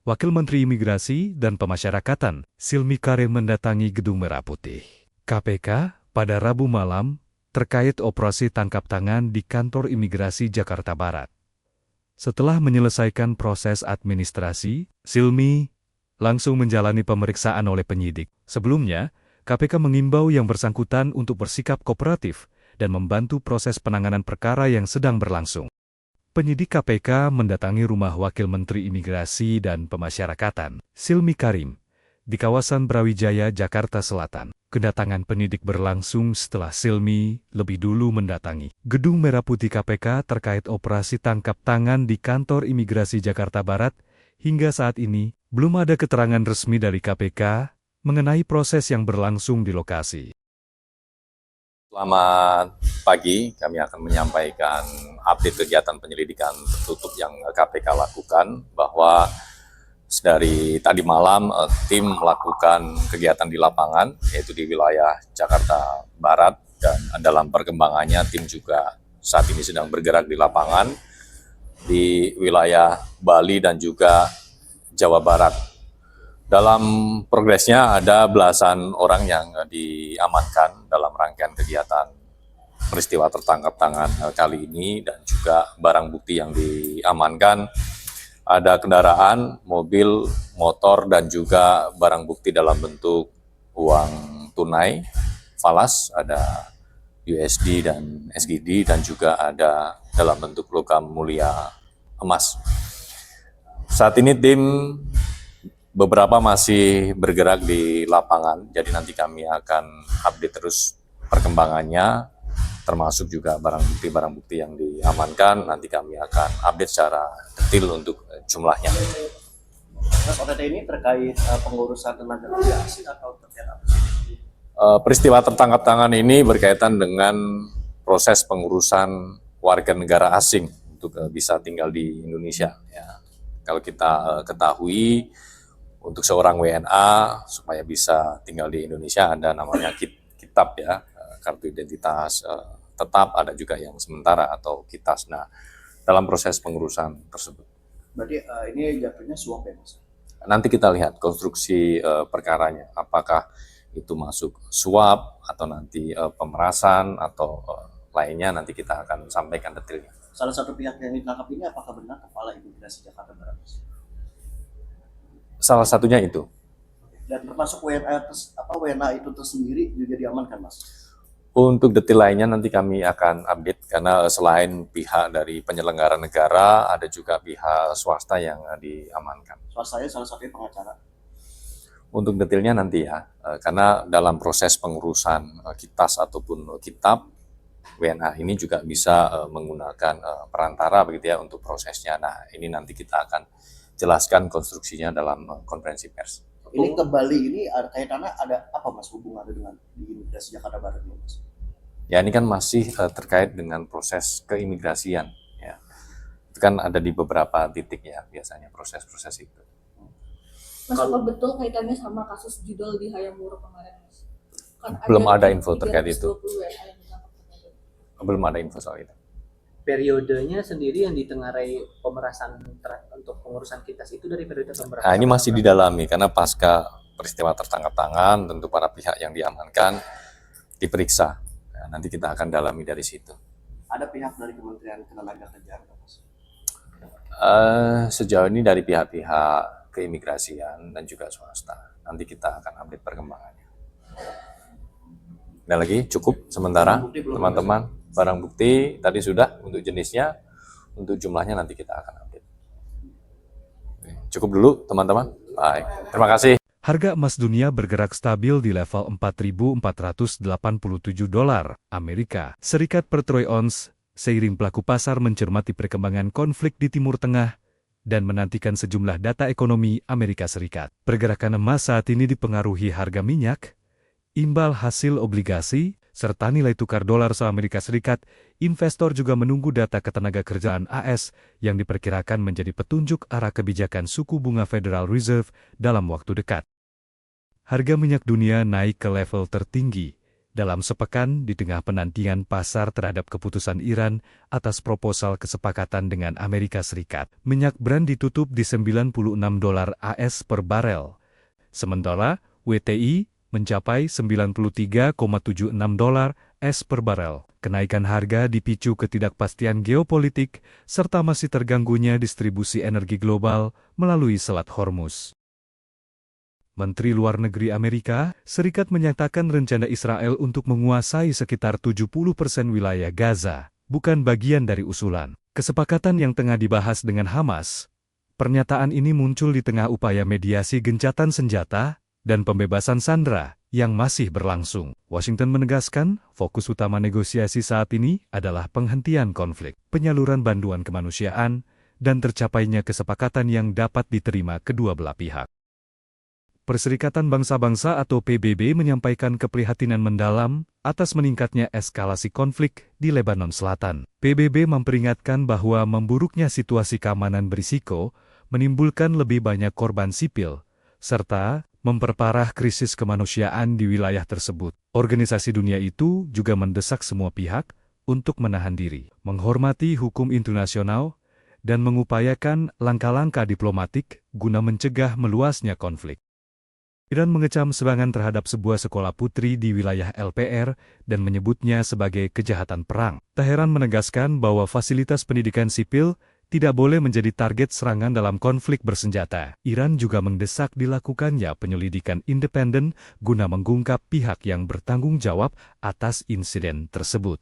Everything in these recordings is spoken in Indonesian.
Wakil Menteri Imigrasi dan Pemasyarakatan, Silmi Karim mendatangi Gedung Merah Putih KPK pada Rabu malam terkait operasi tangkap tangan di kantor imigrasi Jakarta Barat. Setelah menyelesaikan proses administrasi, Silmi langsung menjalani pemeriksaan oleh penyidik. Sebelumnya, KPK mengimbau yang bersangkutan untuk bersikap kooperatif dan membantu proses penanganan perkara yang sedang berlangsung. Penyidik KPK mendatangi rumah Wakil Menteri Imigrasi dan Pemasyarakatan, Silmi Karim, di kawasan Brawijaya, Jakarta Selatan. Kedatangan penyidik berlangsung setelah Silmi lebih dulu mendatangi Gedung Merah Putih KPK terkait operasi tangkap tangan di kantor imigrasi Jakarta Barat. Hingga saat ini, belum ada keterangan resmi dari KPK mengenai proses yang berlangsung di lokasi. Selamat pagi, kami akan menyampaikan update kegiatan penyelidikan tertutup yang KPK lakukan, bahwa dari tadi malam tim melakukan kegiatan di lapangan, yaitu di wilayah Jakarta Barat, dan dalam perkembangannya tim juga saat ini sedang bergerak di lapangan di wilayah Bali dan juga Jawa Barat. Dalam progresnya ada belasan orang yang diamankan dalam rangkaian kegiatan peristiwa tertangkap tangan kali ini, dan juga barang bukti yang diamankan ada kendaraan, mobil, motor, dan juga barang bukti dalam bentuk uang tunai, falas, ada USD dan SGD, dan juga ada dalam bentuk logam mulia emas. Saat ini tim beberapa masih bergerak di lapangan, jadi nanti kami akan update terus perkembangannya, termasuk juga barang bukti yang diamankan. Nanti kami akan update secara detail untuk jumlahnya. Mas, OTT ini terkait pengurusan tenaga kerja asing atau terkait apa? Peristiwa tertangkap tangan ini berkaitan dengan proses pengurusan warga negara asing untuk bisa tinggal di Indonesia. Ya. Kalau kita ketahui, untuk seorang WNA supaya bisa tinggal di Indonesia ada namanya kitab, ya, kartu identitas tetap, ada juga yang sementara atau KITAS. Nah, dalam proses pengurusan tersebut. Berarti ini jatuhnya suap ya, Mas? Nanti kita lihat konstruksi perkaranya, apakah itu masuk suap atau nanti pemerasan atau lainnya, nanti kita akan sampaikan detailnya. Salah satu pihak yang ditangkap ini apakah benar Kepala Imigrasi Jakarta Barat, Mas? Salah satunya itu. Dan termasuk WNA itu tersendiri juga diamankan, Mas? Untuk detail lainnya nanti kami akan update, karena selain pihak dari penyelenggara negara, ada juga pihak swasta yang diamankan. Swastanya salah satunya pengacara. Untuk detailnya nanti ya, karena dalam proses pengurusan KITAS ataupun kitab, WNA ini juga bisa menggunakan perantara begitu ya untuk prosesnya. Nah, ini nanti kita akan jelaskan konstruksinya dalam konferensi pers. Ini ke Bali ini kaitannya ada apa, Mas, hubungannya dengan di Imigrasi Jakarta Barat ini, Mas? Ya, ini kan masih terkait dengan proses keimigrasian. Ya. Itu kan ada di beberapa titik ya biasanya proses-proses itu. Mas, apa betul kaitannya sama kasus judul di Hayamuruk kemarin, Mas? Kan Belum ada info terkait itu. 320 WNA yang ditangkap. Belum ada info soal itu. Periodenya sendiri yang ditengarai pemerasan untuk pengurusan KITAS itu dari periode pemerasan. Nah, ini masih didalami karena pasca peristiwa tertangkap tangan, tentu para pihak yang diamankan diperiksa. Nah, nanti kita akan dalami dari situ. Ada pihak dari Kementerian Ketenagakerjaan, Mas? Sejauh ini dari pihak-pihak keimigrasian dan juga swasta. Nanti kita akan update perkembangannya. Ada lagi? Cukup sementara, teman-teman. Barang bukti tadi sudah untuk jenisnya, untuk jumlahnya nanti kita akan update. Cukup dulu teman-teman. Baik, terima kasih. Harga emas dunia bergerak stabil di level $4.487 Amerika Serikat per troy ounce, seiring pelaku pasar mencermati perkembangan konflik di Timur Tengah dan menantikan sejumlah data ekonomi Amerika Serikat. Pergerakan emas saat ini dipengaruhi harga minyak, imbal hasil obligasi, serta nilai tukar dolar se-Amerika Serikat. Investor juga menunggu data ketenagakerjaan AS yang diperkirakan menjadi petunjuk arah kebijakan suku bunga Federal Reserve dalam waktu dekat. Harga minyak dunia naik ke level tertinggi Dalam sepekan di tengah penantian pasar terhadap keputusan Iran atas proposal kesepakatan dengan Amerika Serikat, minyak Brent ditutup di $96 AS per barel. Sementara WTI mencapai $93,76 AS per barel. Kenaikan harga dipicu ketidakpastian geopolitik serta masih terganggunya distribusi energi global melalui Selat Hormuz. Menteri Luar Negeri Amerika Serikat menyatakan rencana Israel untuk menguasai sekitar 70% wilayah Gaza, bukan bagian dari usulan kesepakatan yang tengah dibahas dengan Hamas. Pernyataan ini muncul di tengah upaya mediasi gencatan senjata dan pembebasan sandera yang masih berlangsung. Washington menegaskan, fokus utama negosiasi saat ini adalah penghentian konflik, penyaluran bantuan kemanusiaan, dan tercapainya kesepakatan yang dapat diterima kedua belah pihak. Perserikatan Bangsa-Bangsa atau PBB menyampaikan keprihatinan mendalam atas meningkatnya eskalasi konflik di Lebanon Selatan. PBB memperingatkan bahwa memburuknya situasi keamanan berisiko menimbulkan lebih banyak korban sipil, serta memperparah krisis kemanusiaan di wilayah tersebut. Organisasi dunia itu juga mendesak semua pihak untuk menahan diri, menghormati hukum internasional, dan mengupayakan langkah-langkah diplomatik guna mencegah meluasnya konflik. Iran mengecam serangan terhadap sebuah sekolah putri di wilayah LPR dan menyebutnya sebagai kejahatan perang. Teheran menegaskan bahwa fasilitas pendidikan sipil tidak boleh menjadi target serangan dalam konflik bersenjata. Iran juga mendesak dilakukannya penyelidikan independen guna mengungkap pihak yang bertanggung jawab atas insiden tersebut.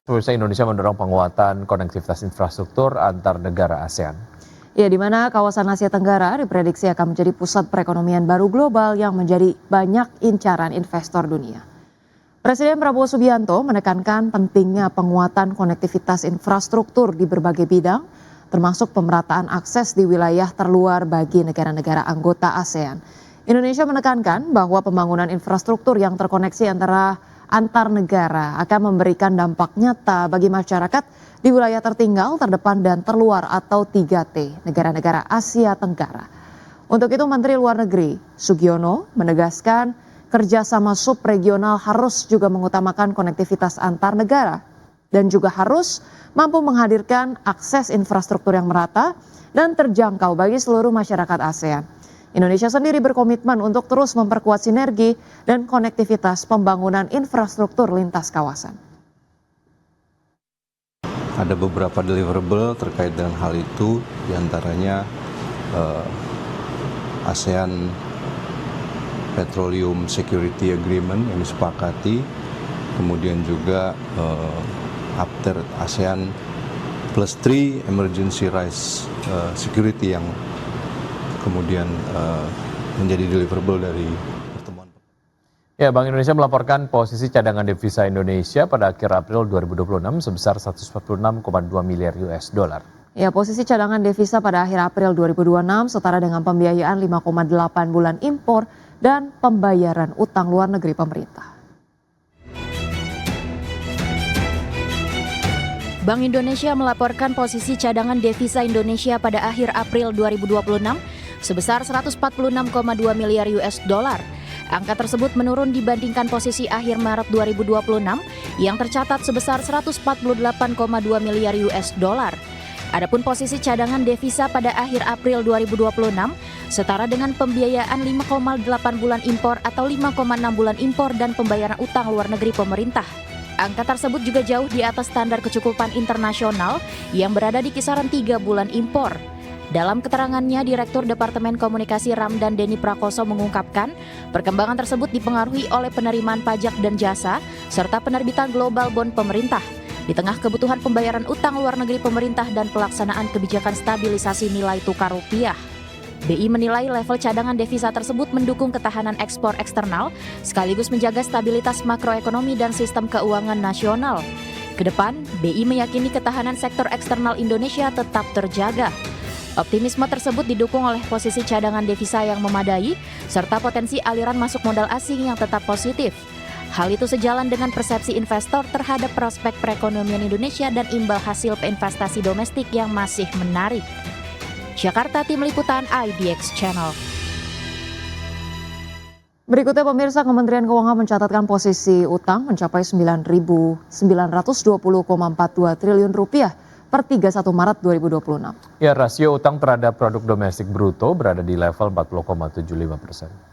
Pemirsa, Indonesia mendorong penguatan konektivitas infrastruktur antar negara ASEAN. Ya, di mana kawasan Asia Tenggara diprediksi akan menjadi pusat perekonomian baru global yang menjadi banyak incaran investor dunia. Presiden Prabowo Subianto menekankan pentingnya penguatan konektivitas infrastruktur di berbagai bidang, termasuk pemerataan akses di wilayah terluar bagi negara-negara anggota ASEAN. Indonesia menekankan bahwa pembangunan infrastruktur yang terkoneksi antar negara akan memberikan dampak nyata bagi masyarakat di wilayah tertinggal, terdepan, dan terluar atau 3T, negara-negara Asia Tenggara. Untuk itu Menteri Luar Negeri Sugiono menegaskan kerjasama subregional harus juga mengutamakan konektivitas antar negara dan juga harus mampu menghadirkan akses infrastruktur yang merata dan terjangkau bagi seluruh masyarakat ASEAN. Indonesia sendiri berkomitmen untuk terus memperkuat sinergi dan konektivitas pembangunan infrastruktur lintas kawasan. Ada beberapa deliverable terkait dengan hal itu, diantaranya ASEAN Petroleum Security Agreement yang disepakati, kemudian juga after ASEAN Plus 3 Emergency Rice Security yang kemudian menjadi deliverable dari pertemuan. Ya, Bank Indonesia melaporkan posisi cadangan devisa Indonesia pada akhir April 2026 sebesar 146,2 miliar US dollar. Ya, posisi cadangan devisa pada akhir April 2026 setara dengan pembiayaan 5,8 bulan impor dan pembayaran utang luar negeri pemerintah. Bank Indonesia melaporkan posisi cadangan devisa Indonesia pada akhir April 2026 sebesar 146,2 miliar US dollar. Angka tersebut menurun dibandingkan posisi akhir Maret 2026 yang tercatat sebesar 148,2 miliar US dollar. Adapun posisi cadangan devisa pada akhir April 2026 setara dengan pembiayaan 5,8 bulan impor atau 5,6 bulan impor dan pembayaran utang luar negeri pemerintah. Angka tersebut juga jauh di atas standar kecukupan internasional yang berada di kisaran 3 bulan impor. Dalam keterangannya, Direktur Departemen Komunikasi Ramdan Denny Prakoso mengungkapkan, perkembangan tersebut dipengaruhi oleh penerimaan pajak dan jasa serta penerbitan global bond pemerintah. Di tengah kebutuhan pembayaran utang luar negeri pemerintah dan pelaksanaan kebijakan stabilisasi nilai tukar rupiah. BI menilai level cadangan devisa tersebut mendukung ketahanan ekspor eksternal sekaligus menjaga stabilitas makroekonomi dan sistem keuangan nasional. Kedepan, BI meyakini ketahanan sektor eksternal Indonesia tetap terjaga. Optimisme tersebut didukung oleh posisi cadangan devisa yang memadai serta potensi aliran masuk modal asing yang tetap positif. Hal itu sejalan dengan persepsi investor terhadap prospek perekonomian Indonesia dan imbal hasil investasi domestik yang masih menarik. Jakarta, Tim Liputan IDX Channel. Berikutnya pemirsa, Kementerian Keuangan mencatatkan posisi utang mencapai 9.920,42 triliun rupiah per 31 Maret 2026. Ya, rasio utang terhadap produk domestik bruto berada di level 40,75%.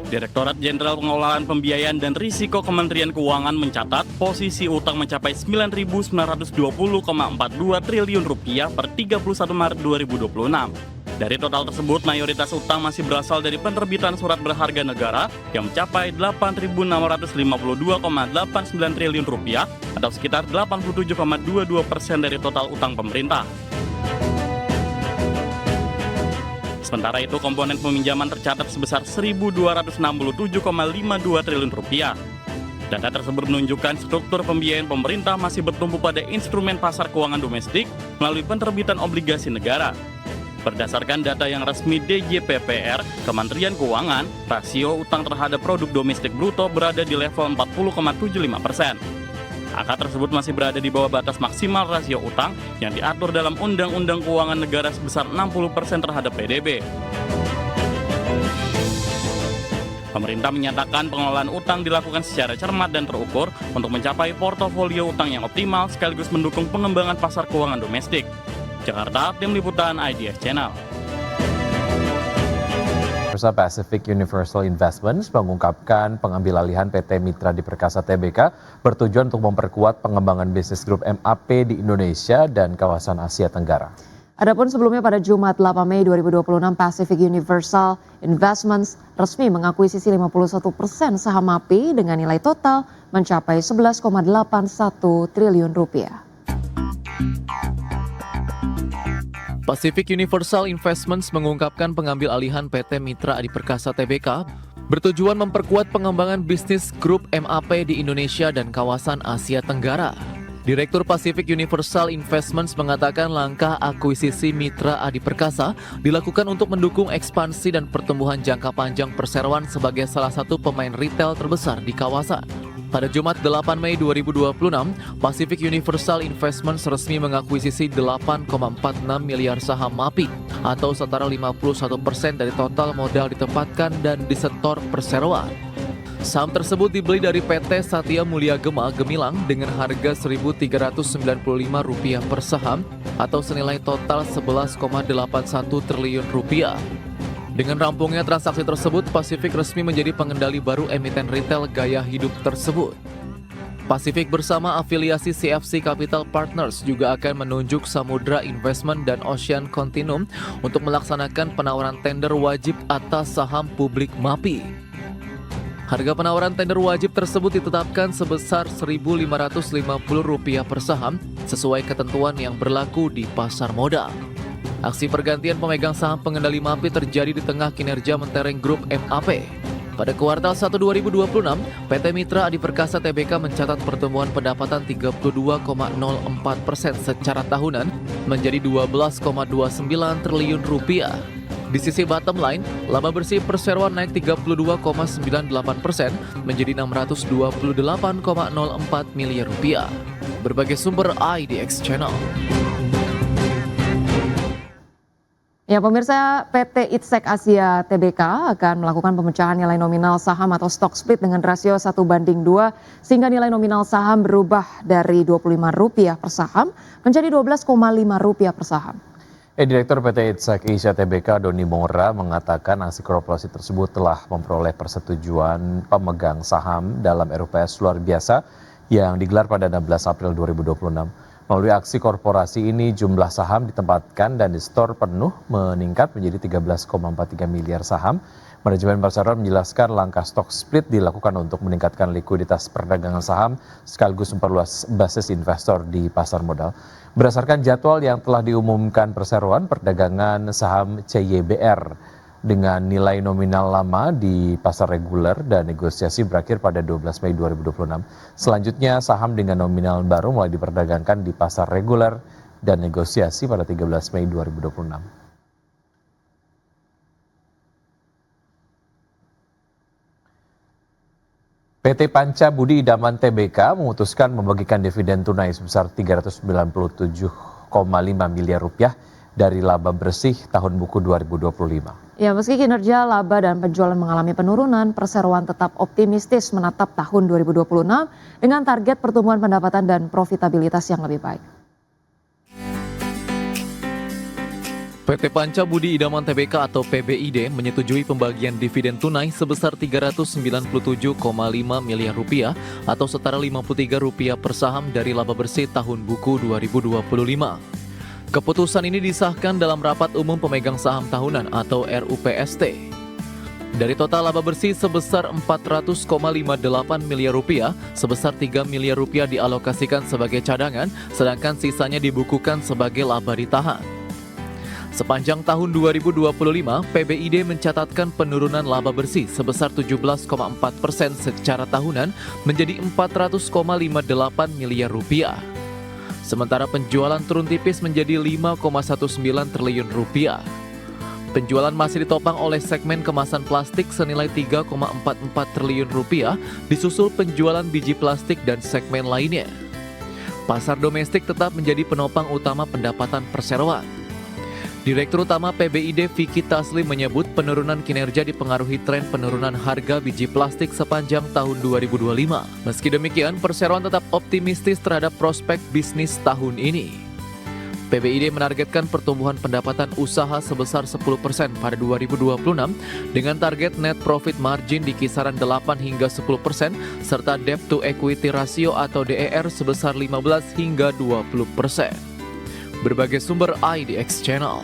Direktorat Jenderal Pengelolaan Pembiayaan dan Risiko Kementerian Keuangan mencatat posisi utang mencapai 9.920,42 triliun rupiah per 31 Maret 2026. Dari total tersebut, mayoritas utang masih berasal dari penerbitan surat berharga negara yang mencapai 8.652,89 triliun rupiah atau sekitar 87,22% dari total utang pemerintah. Sementara itu, komponen peminjaman tercatat sebesar 1.267,52 triliun rupiah. Data tersebut menunjukkan struktur pembiayaan pemerintah masih bertumpu pada instrumen pasar keuangan domestik melalui penerbitan obligasi negara. Berdasarkan data yang resmi DJPPR, Kementerian Keuangan, rasio utang terhadap produk domestik bruto berada di level 40,75%. Angka tersebut masih berada di bawah batas maksimal rasio utang yang diatur dalam Undang-Undang Keuangan Negara sebesar 60% terhadap PDB. Pemerintah menyatakan pengelolaan utang dilakukan secara cermat dan terukur untuk mencapai portofolio utang yang optimal sekaligus mendukung pengembangan pasar keuangan domestik. Jakarta, Tim Liputan IDX Channel. Pacific Universal Investments mengungkapkan pengambil alihan PT Mitra Adiperkasa Tbk bertujuan untuk memperkuat pengembangan bisnis grup MAP di Indonesia dan kawasan Asia Tenggara. Adapun sebelumnya pada Jumat 8 Mei 2026, Pacific Universal Investments resmi mengakuisisi 51% saham MAP dengan nilai total mencapai 11,81 triliun rupiah. Pacific Universal Investments mengungkapkan pengambil alihan PT Mitra Adiperkasa Tbk bertujuan memperkuat pengembangan bisnis grup MAP di Indonesia dan kawasan Asia Tenggara. Direktur Pacific Universal Investments mengatakan langkah akuisisi Mitra Adiperkasa dilakukan untuk mendukung ekspansi dan pertumbuhan jangka panjang perseroan sebagai salah satu pemain retail terbesar di kawasan. Pada Jumat 8 Mei 2026, Pacific Universal Investments resmi mengakuisisi 8,46 miliar saham MAPI atau setara 51% dari total modal ditempatkan dan disetor perseroan. Saham tersebut dibeli dari PT Satya Mulia Gema Gemilang dengan harga Rp1.395 per saham atau senilai total Rp11,81 triliun. Dengan rampungnya transaksi tersebut, Pacific resmi menjadi pengendali baru emiten retail gaya hidup tersebut. Pacific bersama afiliasi CFC Capital Partners juga akan menunjuk Samudra Investment dan Ocean Continuum untuk melaksanakan penawaran tender wajib atas saham publik MAPI. Harga penawaran tender wajib tersebut ditetapkan sebesar Rp1.550 per saham sesuai ketentuan yang berlaku di pasar modal. Aksi pergantian pemegang saham pengendali MAPI terjadi di tengah kinerja mentereng grup MAP. Pada kuartal 1 2026, PT Mitra Adi Perkasa Tbk mencatat pertumbuhan pendapatan 32,04% secara tahunan menjadi Rp12,29 triliun. Di sisi bottom line, laba bersih perseroan naik 32,98% menjadi Rp628,04 miliar. Berbagai sumber IDX Channel. Ya, pemirsa, PT Itsek Asia Tbk akan melakukan pemecahan nilai nominal saham atau stock split dengan rasio 1:2 sehingga nilai nominal saham berubah dari Rp25 per saham menjadi Rp12,5 per saham. Direktur PT Itsek Asia Tbk Doni Mora mengatakan aksi korporasi tersebut telah memperoleh persetujuan pemegang saham dalam RUPS luar biasa yang digelar pada 16 April 2026. Melalui aksi korporasi ini jumlah saham ditempatkan dan di-store penuh meningkat menjadi 13,43 miliar saham. Manajemen perseroan menjelaskan langkah stock split dilakukan untuk meningkatkan likuiditas perdagangan saham sekaligus memperluas basis investor di pasar modal. Berdasarkan jadwal yang telah diumumkan perseroan, perdagangan saham CYBR dengan nilai nominal lama di pasar reguler dan negosiasi berakhir pada 12 Mei 2026. Selanjutnya saham dengan nominal baru mulai diperdagangkan di pasar reguler dan negosiasi pada 13 Mei 2026. PT Panca Budi Idaman Tbk memutuskan membagikan dividen tunai sebesar Rp397,5 miliar dari laba bersih tahun buku 2025. Ya, meski kinerja laba dan penjualan mengalami penurunan, perseroan tetap optimistis menatap tahun 2026 dengan target pertumbuhan pendapatan dan profitabilitas yang lebih baik. PT Panca Budi Idaman Tbk atau PBID menyetujui pembagian dividen tunai sebesar Rp397,5 miliar atau setara Rp53 per saham dari laba bersih tahun buku 2025. Keputusan ini disahkan dalam rapat umum pemegang saham tahunan atau RUPST. Dari total laba bersih sebesar Rp400,58 miliar, sebesar Rp3 miliar dialokasikan sebagai cadangan, sedangkan sisanya dibukukan sebagai laba ditahan. Sepanjang tahun 2025, PBID mencatatkan penurunan laba bersih sebesar 17,4% secara tahunan menjadi Rp400,58 miliar. Sementara penjualan turun tipis menjadi Rp5,19 triliun. Penjualan masih ditopang oleh segmen kemasan plastik senilai Rp3,44 triliun, disusul penjualan biji plastik dan segmen lainnya. Pasar domestik tetap menjadi penopang utama pendapatan perseroan. Direktur Utama PBID Vicky Taslim menyebut penurunan kinerja dipengaruhi tren penurunan harga biji plastik sepanjang tahun 2025. Meski demikian, perseroan tetap optimistis terhadap prospek bisnis tahun ini. PBID menargetkan pertumbuhan pendapatan usaha sebesar 10% pada 2026 dengan target net profit margin di kisaran 8 hingga 10% serta debt to equity ratio atau DER sebesar 15 hingga 20%. Berbagai sumber IDX Channel.